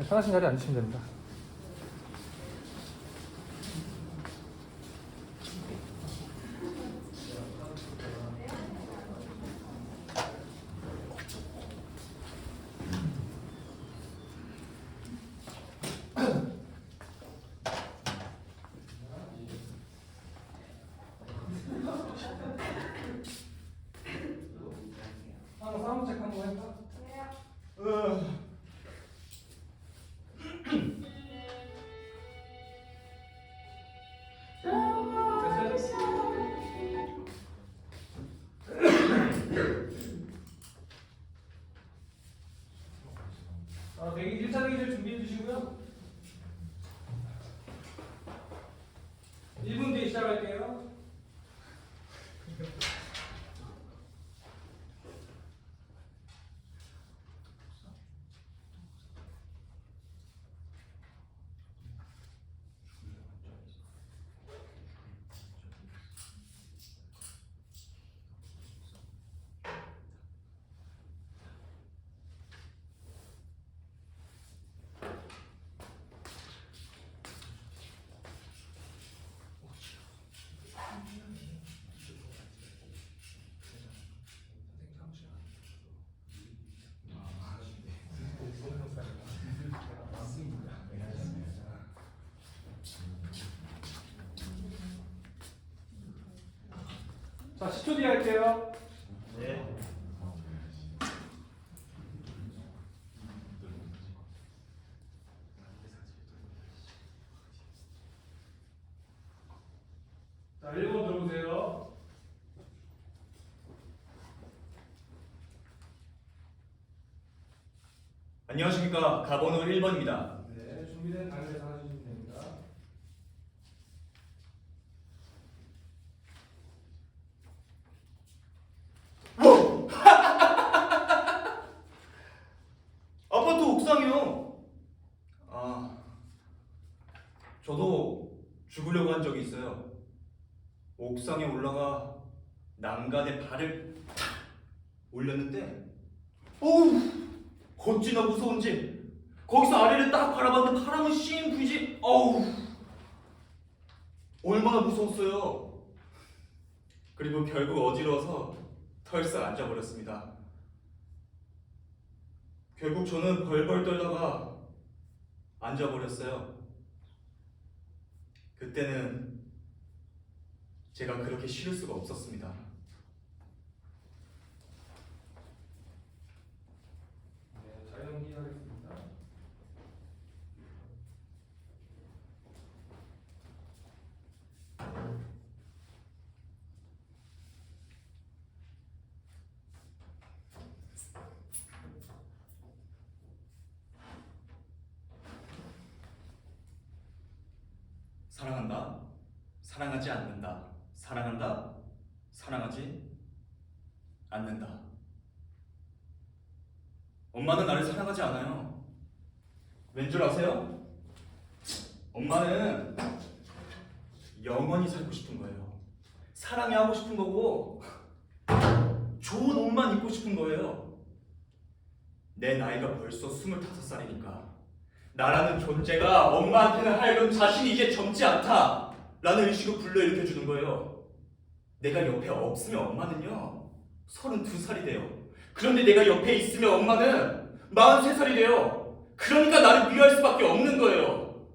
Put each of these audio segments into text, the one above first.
편하신 자리에 앉으시면 됩니다. 한번 사운드 체크 한번 해볼까? 대기 1차 대기를 준비해 주시고요. 1분 뒤에 시작할게요. 자, 10초 뒤에 할게요. 네. 자, 1번 들어보세요. 안녕하십니까. 가번호 1번입니다. 네, 준비된 단계에서 하시면 됩니다. 아파트 옥상이요. 저도 죽으려고 한 적이 있어요. 옥상에 올라가 난간에 발을 탁 올렸는데 어우, 어찌나 무서운지 거기서 아래를 딱 바라봤는데 바람은 씩 불지. 어우, 얼마나 무서웠어요. 그리고 결국 어지러워서 털썩 앉아버렸습니다. 결국 저는 벌벌 떨다가 앉아버렸어요. 그때는 제가 그렇게 싫을 수가 없었습니다. 네, 자연기 하겠습니다. 사랑한다, 사랑하지 않는다. 사랑한다, 사랑하지 않는다. 엄마는 나를 사랑하지 않아요. 왠 줄 아세요? 엄마는 영원히 살고 싶은 거예요. 사랑이 하고 싶은 거고 좋은 옷만 입고 싶은 거예요. 내 나이가 벌써 25살이니까 나라는 존재가 엄마한테는 하여금 자신이 이제 젊지 않다 라는 의식을 불러일으켜 주는 거예요. 내가 옆에 없으면 엄마는요 32살이 돼요. 그런데 내가 옆에 있으면 엄마는 43살이 돼요. 그러니까 나를 미워할 수밖에 없는 거예요.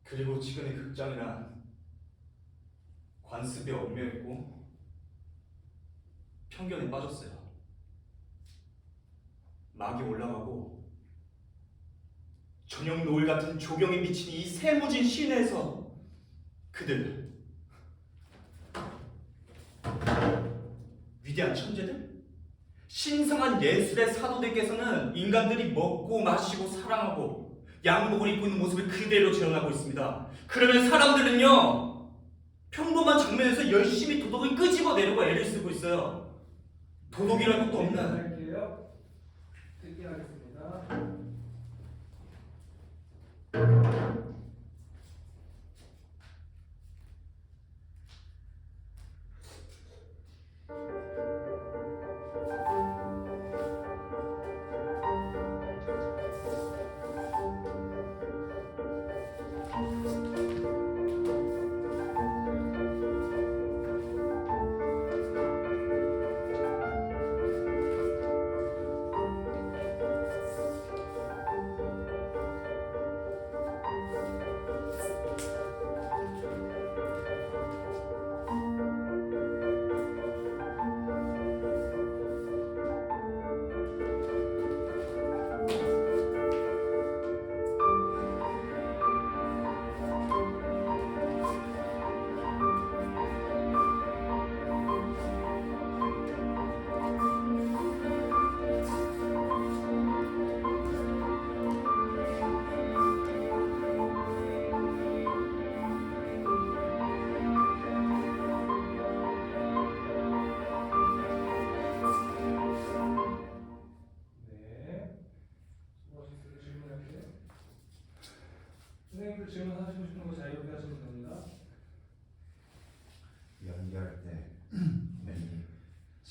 그리고 지금의 극장이란 관습에 얽매이고 편견에 빠졌어요. 막이 올라가고 저녁 노을 같은 조경에 비친 이 세무진 시내에서 그들, 위대한 천재들, 신성한 예술의 사도들께서는 인간들이 먹고 마시고 사랑하고 양복을 입고 있는 모습을 그대로 재현하고 있습니다. 그러면 사람들은요 평범한 장면에서 열심히 도덕을 끄집어내려고 애를 쓰고 있어요. 도덕이랄 것도 없는 할게요. 듣기 하겠습니다.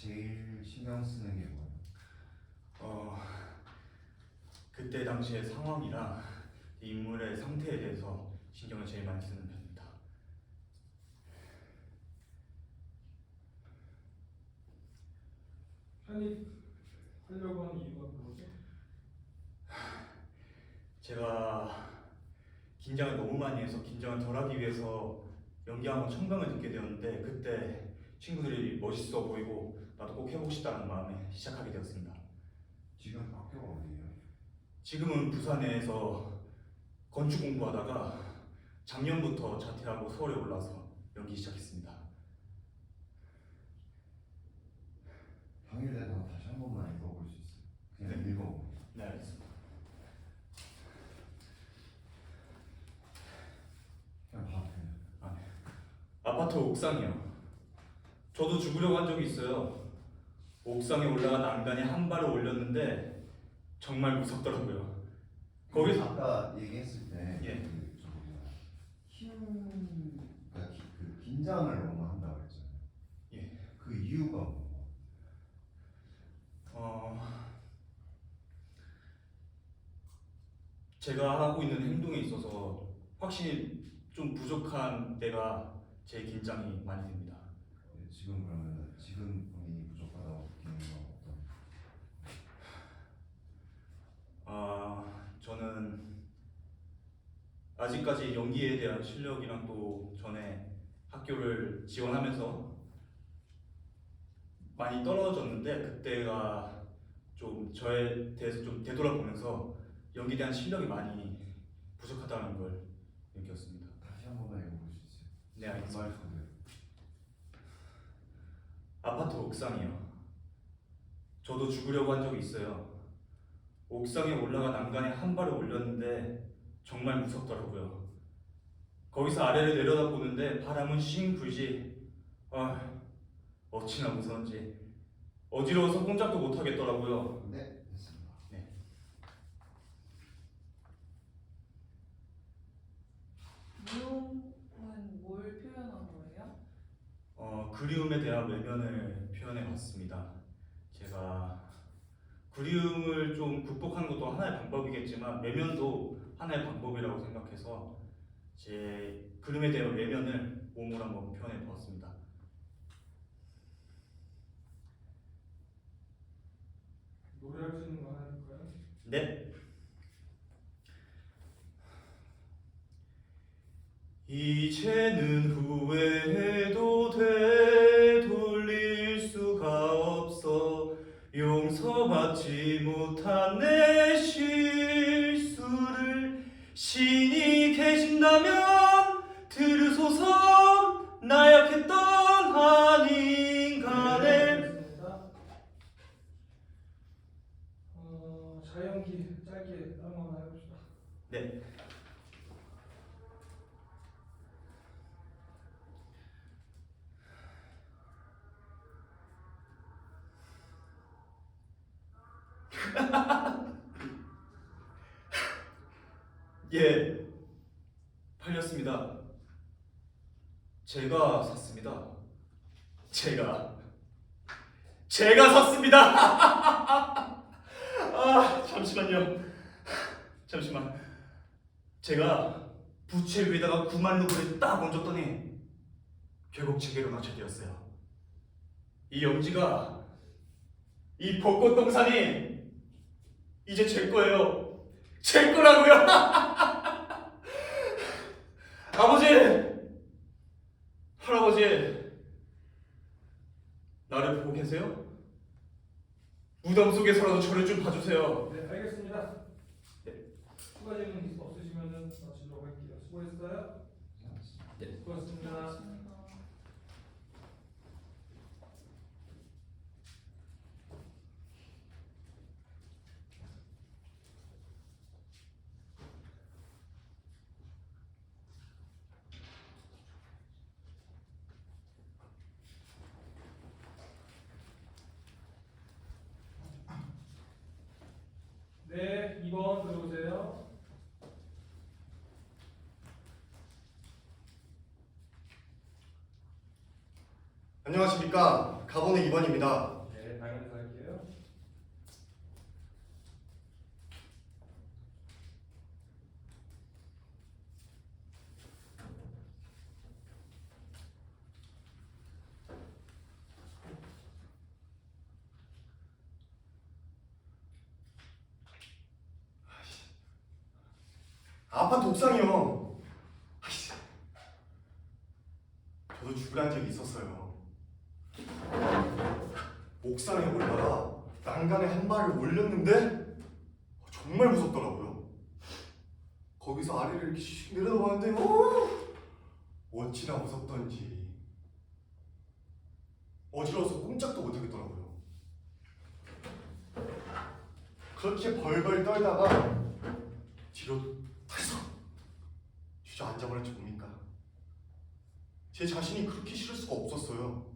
제일 신경 쓰는 게 뭐예요? 그때 당시의 상황이랑 인물의 상태에 대해서 신경을 제일 많이 쓰는 편입니다. 편입하려고 하는 이유가 뭐죠? 제가 긴장을 너무 많이 해서 긴장을 덜하기 위해서 연기하고 청강을 듣게 되었는데 그때 친구들이 멋있어 보이고 나도 꼭 해보고 싶다는 마음에 시작하게 되었습니다. 지금 학교가 어디예요? 지금은 부산에서 건축 공부하다가 작년부터 자퇴하고 서울에 올라서 연기 시작했습니다. 당일에다가 다시 한 번만 읽어볼 수 있어요? 그냥 네. 읽어보세요. 네, 알겠습니다. 그냥 봐. 그냥. 아파트 옥상이요. 저도 죽으려고 한 적이 있어요. 옥상에 올라가 난간에 한 발을 올렸는데 정말 무섭더라고요. 거기서 아까 얘기했을 때 예. 그러니까 그 긴장을 너무 한다고 했잖아요. 예. 그 이유가 뭐? 제가 하고 있는 행동에 있어서 확실히 좀 부족한 때가 제일 긴장이 많이 됩니다. 네, 지금 그러면 지금 본인이 부족하다고 느끼는 건 어떤? 저는 아직까지 연기에 대한 실력이랑 또 전에 학교를 지원하면서 많이 떨어졌는데 그때가 좀 저에 대해서 좀 되돌아보면서 연기에 대한 실력이 많이 부족하다는 걸 느꼈습니다. 다시 한 번만 읽어볼 수 있어요? 네, 알겠습니다. 말 그대로. 아파트 옥상이요. 저도 죽으려고 한 적이 있어요. 옥상에 올라가 난간에 한 발을 올렸는데 정말 무섭더라고요. 거기서 아래를 내려다 보는데 바람은 싱 불지. 어찌나 무서운지 어지러워서 꼼짝도 못 하겠더라고요. 네, 됐습니다. 무용은 뭘 표현한 거예요? 그리움에 대한 외면을 표현해 봤습니다. 제가 그리움을 좀 극복하는 것도 하나의 방법이겠지만 외면도 하나의 방법이라고 생각해서 제 그림에 대한 외면을 몸으로 한번 표현해 보았습니다. 노래할 수 있는 거 하나 해볼까요? 네. 이제는 후회해도 되돌릴 수가 없어 용서받지 못한 내 실수를 신이 계신다면 들으소서 나약했던 한 인간의 알겠습니다. 자연기 짧게 다른 거 하나 해봅시다. 네. 예, 팔렸습니다. 제가 샀습니다. 제가 샀습니다. 잠시만요. 잠시만. 제가 부채 위에다가 9만 루블을 딱 얹었더니 결국 제게로 낙찰되었어요. 이 영지가 이 벚꽃 동산이 이제 제 거예요. 제 거라고요. 아버지, 할아버지, 나를 보고 계세요? 무덤 속에서라도 저를 좀 봐주세요. 네, 알겠습니다. 네. 추가 질문 없으시면은 마치도록 할게요. 수고했어요. 네. 수고하셨습니다. 고맙습니다. 네, 2번 들어오세요. 안녕하십니까. 가본의 2번입니다. 네, 당연히 할게요. 아파트 옥상이요. 아이씨. 저도 죽으란 적이 있었어요. 옥상에 올라가 난간에 한 발을 올렸는데 정말 무섭더라고요. 거기서 아래를 이렇게 슉 내려다봤는데 어찌나 무섭던지 어지러워서 꼼짝도 못하겠더라고요. 그렇게 벌벌 떨다가 뒤로 탁석 주저앉아버렸지 뭡니까? 제 자신이 그렇게 싫을 수가 없었어요.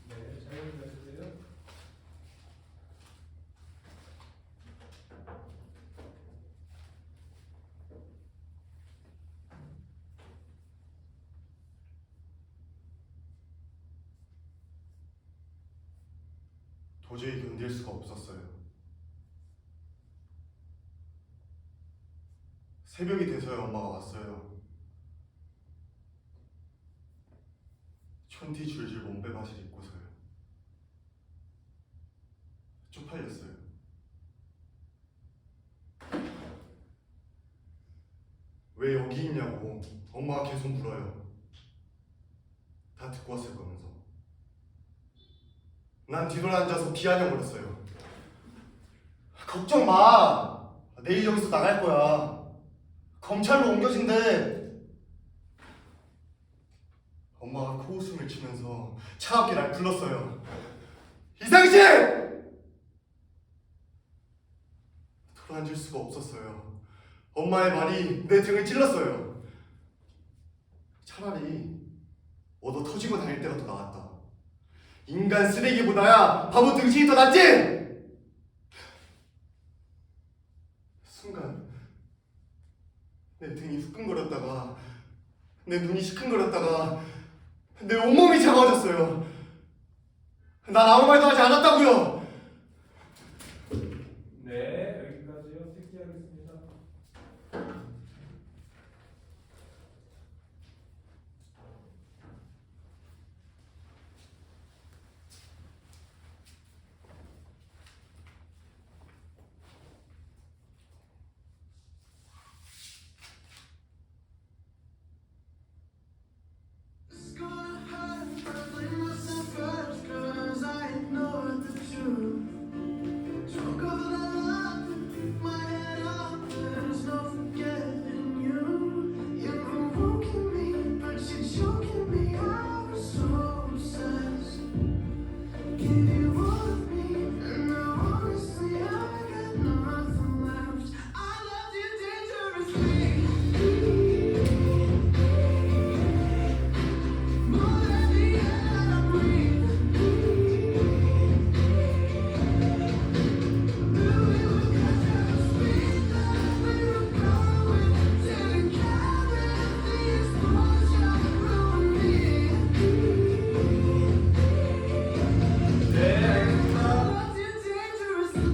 네, 잘못 말씀드세요. 도저히 견딜 수가 없었어요. 새벽이 돼서야 엄마가 왔어요. 촌티 줄줄 몸빼바지를 입고서요. 쪽팔렸어요. 왜 여기 있냐고 엄마가 계속 물어요. 다 듣고 왔을 거면서. 난 뒤돌아앉아서 비아냥거렸어요. 걱정 마. 내일 여기서 나갈 거야. 검찰로 옮겨진대. 엄마가 코웃음을 치면서 차갑게 날 불렀어요. 이상식! 돌아앉을 수가 없었어요. 엄마의 말이 내 등을 찔렀어요. 차라리 얻어 터지고 다닐 때가 더 나았다. 인간 쓰레기보다야 바보 등신이 더 낫지! 순간 내 등이 후끈거렸다가 내 눈이 시큰거렸다가 내 온몸이 차가워졌어요. 난 아무 말도 하지 않았다고요. 네, 여기까지요. 택기하겠습니다. It's gonna hurt, but blame myself first, 'cause I ignored the truth. Drunk off of the love, my head up, there's no forgetting you. You've awoken me, but you're choking me. I was so obsessed. Give you all of me, and now honestly I got nothing left. I loved you dangerously. More than the air I breathe. Knew we were catching the speed that we were going. Didn't care if the exposure ruined me. 네, I 알겠습니다. loved you dangerously.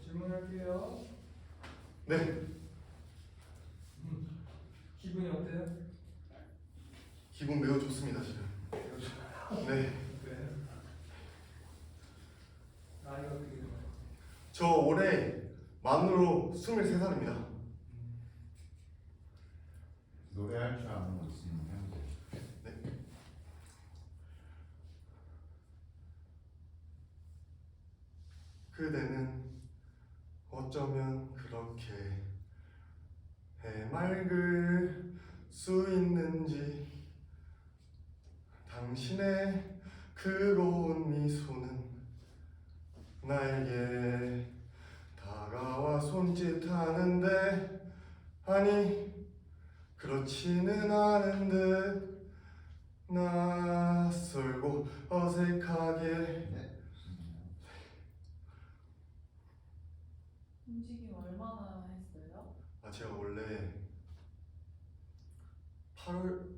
질문할게요. 네, 기분이 어때요? 기분 매우 좋습니다 지금. 네, 네. 나이가 어떻게 되나요? 저 올해 만으로 23살입니다. 노래할 줄 아는 거 있으면 해보세요. 네. 그대는 어쩌면 그렇게 해맑을 수 있는지 당신의 그 고운 미소는 나에게 다가와 손짓하는데 아니 그렇지는 않은 듯 낯설고 어색하게 네. 움직임 얼마나 했어요? 제가 원래 8월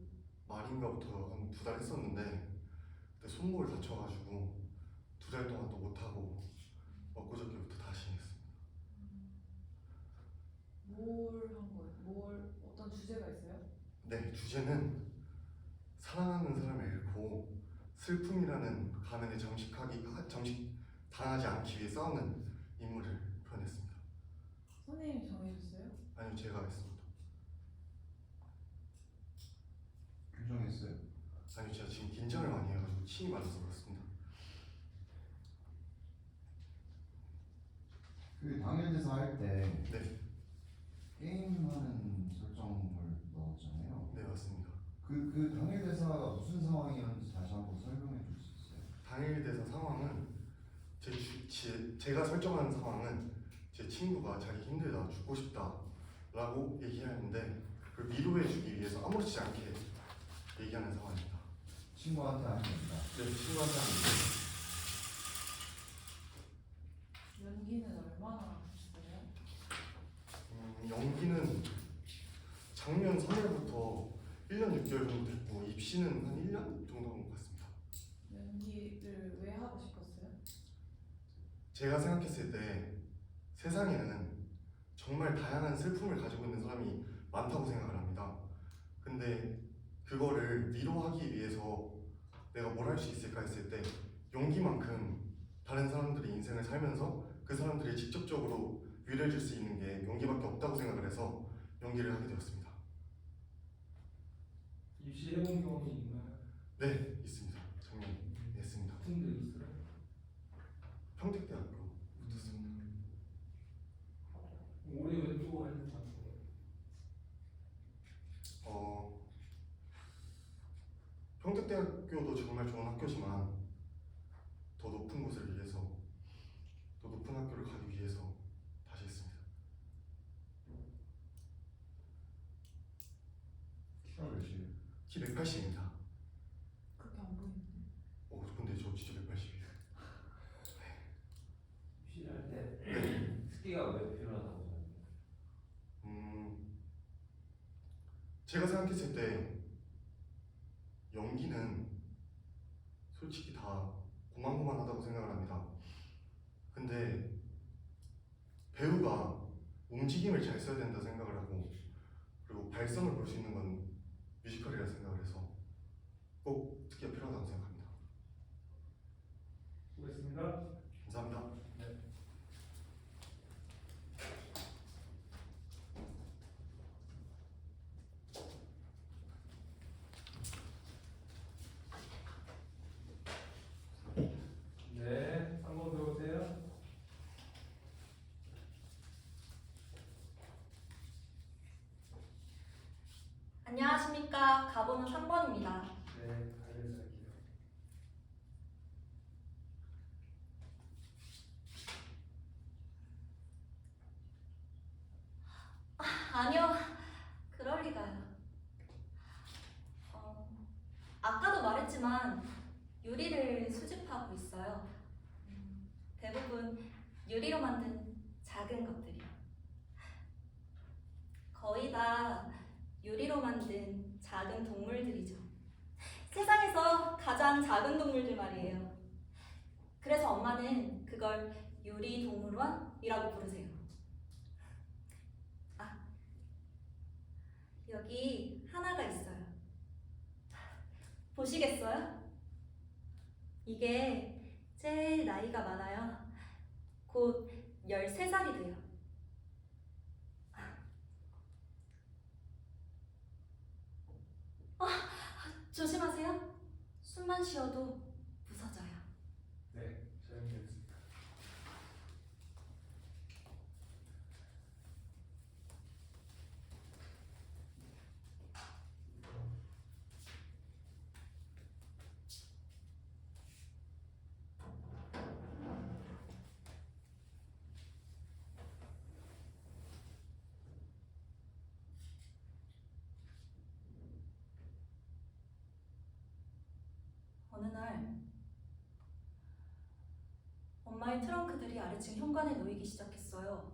말인가 어디선가부터 한 2달 했었는데 그때 손목을 다쳐가지고 2달 동안 또 못하고 엊그저께부터 다시 했습니다. 뭘 한 거예요? 어떤 주제가 있어요? 네, 주제는 사랑하는 사람을 잃고 슬픔이라는 가면에 당하지 않기 위해 싸우는 인물을 표현했습니다. 선생님이 정해줬어요? 아니요, 제가 했습니다. 규정했어요? 아니요, 제가 지금 긴장을 많이 해가지고 침이 많아서 그렇습니다. 그 당일 대사 할 때 네, 게임하는 설정을 넣었잖아요. 네 맞습니다. 그 당일 대사가 무슨 상황이었는지 다시 한번 설명해 줄 수 있어요? 당일 대사 상황은 제가 설정한 상황은 제 친구가 자기 힘들다 죽고 싶다 라고 얘기하는데 그걸 위로해 주기 위해서 아무렇지 않게 얘기하는 상황입니다. 친구한테 하는 겁니다. 네, 친구한테 하는 연기는 얼마나 했어요? 연기는 작년 3월부터 1년 6개월 정도 됐고 입시는 한 1년 정도 한 것 같습니다. 연기를 왜 하고 싶었어요? 제가 생각했을 때 세상에는 정말 다양한 슬픔을 가지고 있는 사람이 많다고 생각을 합니다. 근데 그거를 위로하기 위해서 내가 뭘 할 수 있을까 했을 때 용기만큼 다른 사람들의 인생을 살면서 그 사람들이 직접적으로 위로해 줄 수 있는 게 용기밖에 없다고 생각을 해서 연기를 하게 되었습니다. 입시 해본 경험이 있나요? 네, 있습니다. 작년에 했습니다. 같은 데 있어요? 평택대학교 붙었습니다. 올해 왼쪽 할것 같은 거예요. 평택대학교도 정말 좋은 학교지만 더 높은 곳을 위해서 더 높은 학교를 가기 위해서 다시 했습니다. 키가 몇이에요? 키 180입니다. 그렇게 안 보이는데. 근데 저 진짜 180이에요. 입시를 할 때 스키가 왜 필요하다고 생각해요? 제가 생각했을 때 연기는 솔직히 다 고만고만하다고 생각을 합니다. 근데 배우가 움직임을 잘 써야 된다 생각을 하고 그리고 발성을 볼 수 있는 건 뮤지컬이라 생각을 해서 꼭 스키가 필요하다고 생각합니다. 수고했습니다. 감사합니다. 네, 3번 배우세요. 안녕하십니까. 가번은 3번입니다. 네, 가면서 할게요. 아니요, 그럴 리가요. 아까도 말했지만 유리를 수집하고 있어요. 대부분 유리로 만든 작은 것들이요. 거의 다 유리로 만든 작은 동물들이죠. 세상에서 가장 작은 동물들 말이에요. 그래서 엄마는 그걸 유리동물원이라고 부르세요. 여기 하나가 있어요. 보시겠어요? 이게 제일 나이가 많아요. 곧 13살이 돼요. 조심하세요. 숨만 쉬어도 부서져요. 네, 잘 연기했습니다. 어느 날 엄마의 트렁크들이 아래층 현관에 놓이기 시작했어요.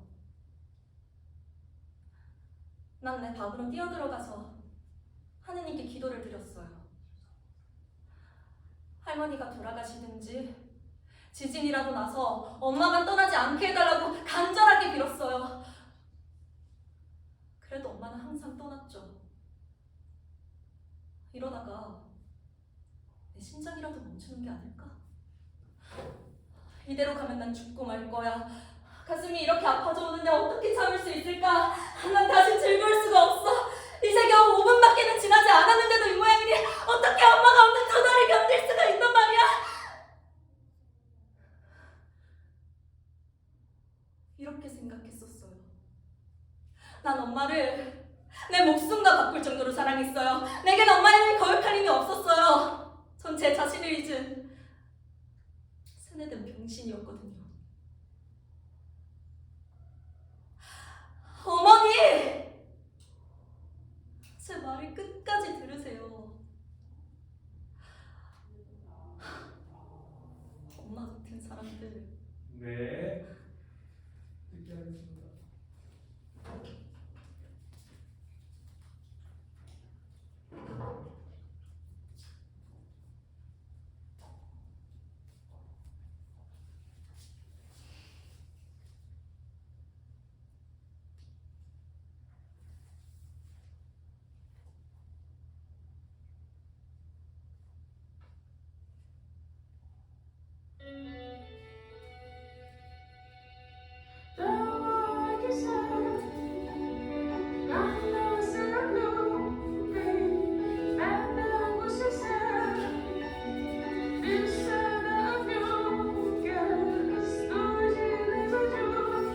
난 내 방으로 뛰어들어가서 하느님께 기도를 드렸어요. 할머니가 돌아가시든지 지진이라도 나서 엄마만 떠나지 않게 해달라고 간절하게 빌었어요. 그래도 엄마는 항상 떠났죠. 이러다가 내 심장이라도 멈추는 게 아닐까? 이대로 가면 난 죽고 말 거야. 가슴이 이렇게 아파져 오는데 어떻게 참을 수 있을까? 난 다시 즐거울 수가 없어. 이제 겨우 5분밖에는 지나지 않았는데도 이 모양이니 어떻게 엄마가 없는 두 달을 견딜 수가 있단 말이야? 이렇게 생각했었어요. 난 엄마를 내 목숨과 바꿀 정도로 사랑했어요. 내겐 엄마에는 거역할 힘이 없었어요. 전 제 자신을 잊은 세뇌된 병신이었거든요. 어머니! 제 말을 끝까지 들으세요. 엄마 같은 사람들 네. 듣게 하겠습니다. Like you said, nothing else in the blue, babe. And then what she said, you said of you, yes, stories in the juice.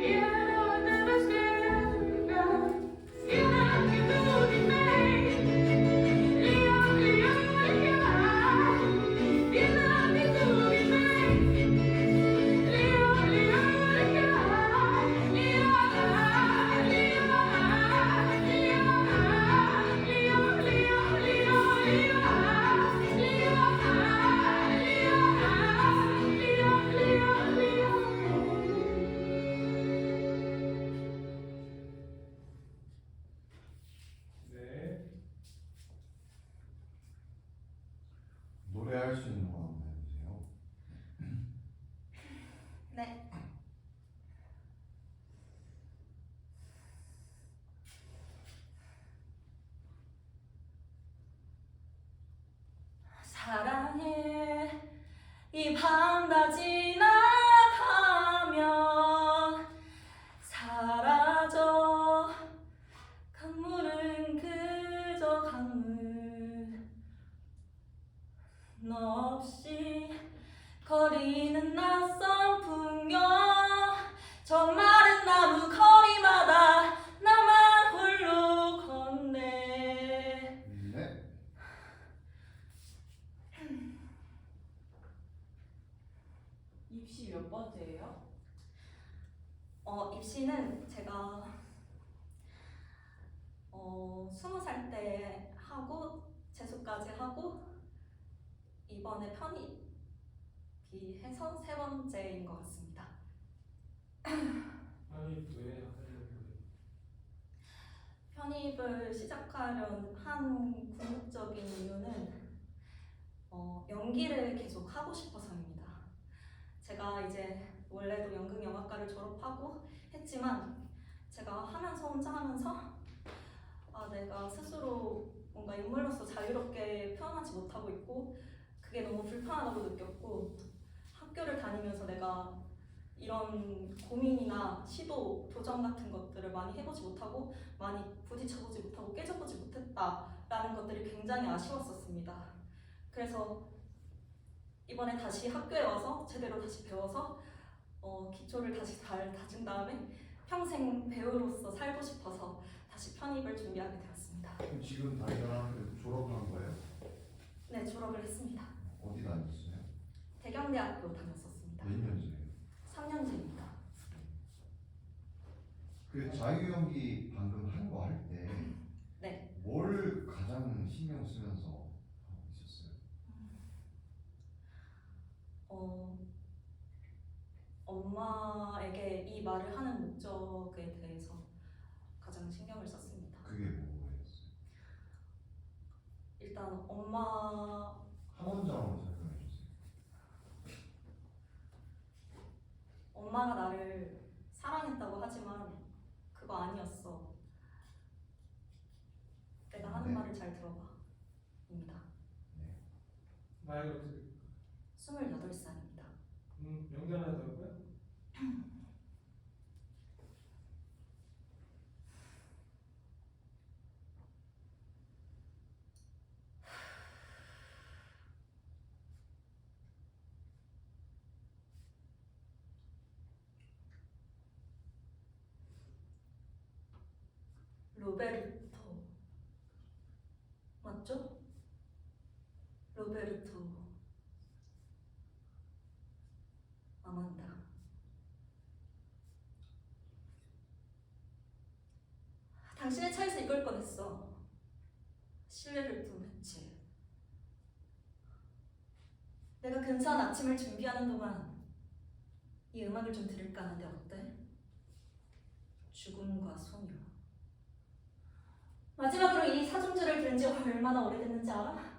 Yeah, no, never scared, God. You know you do the main. Leo, Leo, Leo. You know you do the main. Leo, Leo, 네. 노래할 수 있는 거 한번 해주세요. 네. 사랑해 이 밤 다 지나가면 사라져 강물은 그저 강물 너 없이 거리는 낯선 풍경 저 마른 나무 거리마다 나만 홀로 걷네. 네. 입시 몇 번째예요? 입시는 제가 20살 때 하고 재수까지 하고 이번에 편입이 해서 3번째인 것 같습니다. 아니 왜 하려고 편입을 시작하려는 한 궁극적인 이유는 연기를 계속 하고 싶어서입니다. 제가 이제 원래도 연극영화과를 졸업하고 했지만 제가 하면서 혼자 하면서 내가 스스로 뭔가 인물로서 자유롭게 표현하지 못하고 있고 그게 너무 불편하다고 느꼈고 학교를 다니면서 내가 이런 고민이나 시도, 도전 같은 것들을 많이 해보지 못하고 많이 부딪혀보지 못하고 깨져보지 못했다라는 것들이 굉장히 아쉬웠었습니다. 그래서 이번에 다시 학교에 와서 제대로 다시 배워서 기초를 다시 잘 다진 다음에 평생 배우로서 살고 싶어서 다시 편입을 준비하게 되었습니다. 그럼 지금 다니던 학교 졸업을 한 거예요? 네, 졸업을 했습니다. 어디 다녔어요? 대경대학교 다녔었습니다. 몇 년째예요? 3년째입니다. 그 자유연기 방금 한 거 할 때 네. 뭘 가장 신경 쓰면서 하고 있었어요? 엄마에게 이 말을 하는 목적에 대해서 가장 신경을 썼습니다. 그게 뭐였어요? 일단 엄마하고 한 문장으로 설명해 주세요. 엄마가 나를 사랑했다고 하지만 그거 아니었어. 내가 하는 네. 말을 잘 들어봐. 입니다. 나이가 어떻게? 28살입니다. 연기 하나 더 할까요? 로베르토. 맞죠? 로베르토. 아만다. 당신의 차에서 이걸 꺼냈어. 신뢰를 품했지. 내가 근사한 아침을 준비하는 동안 이 음악을 좀 들을까 하는데 어때? 죽음과 소녀. 마지막으로 이 사중주를 들은 지 얼마나 오래됐는지 알아?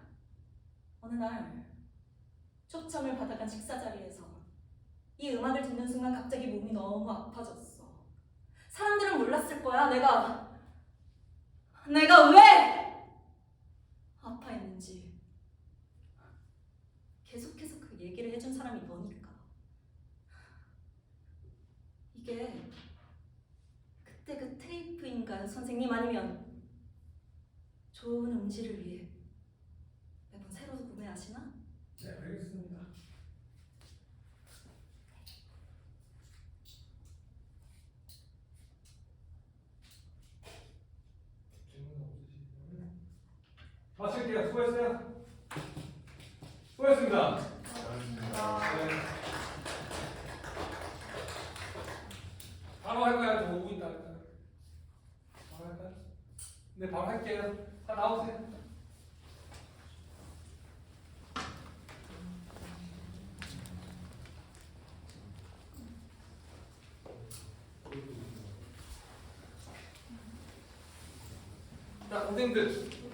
어느 날 초청을 받아간 식사 자리에서 이 음악을 듣는 순간 갑자기 몸이 너무 아파졌어. 사람들은 몰랐을 거야. 내가 왜 아파했는지. 계속해서 그 얘기를 해준 사람이 너니까. 이게 그때 그 테이프인가요, 선생님? 아니면 좋은 음질을 위해 매번 새로 구매하시나? 네, 알겠습니다. 질문 없으시면 마칠게요. 수고했어요. 수고했습니다. 네. 바로 할까요? 저 5분 있다 할까요? 바로 할까요? 네, 바로 할게요. 다 나오세요. 자, 선생님들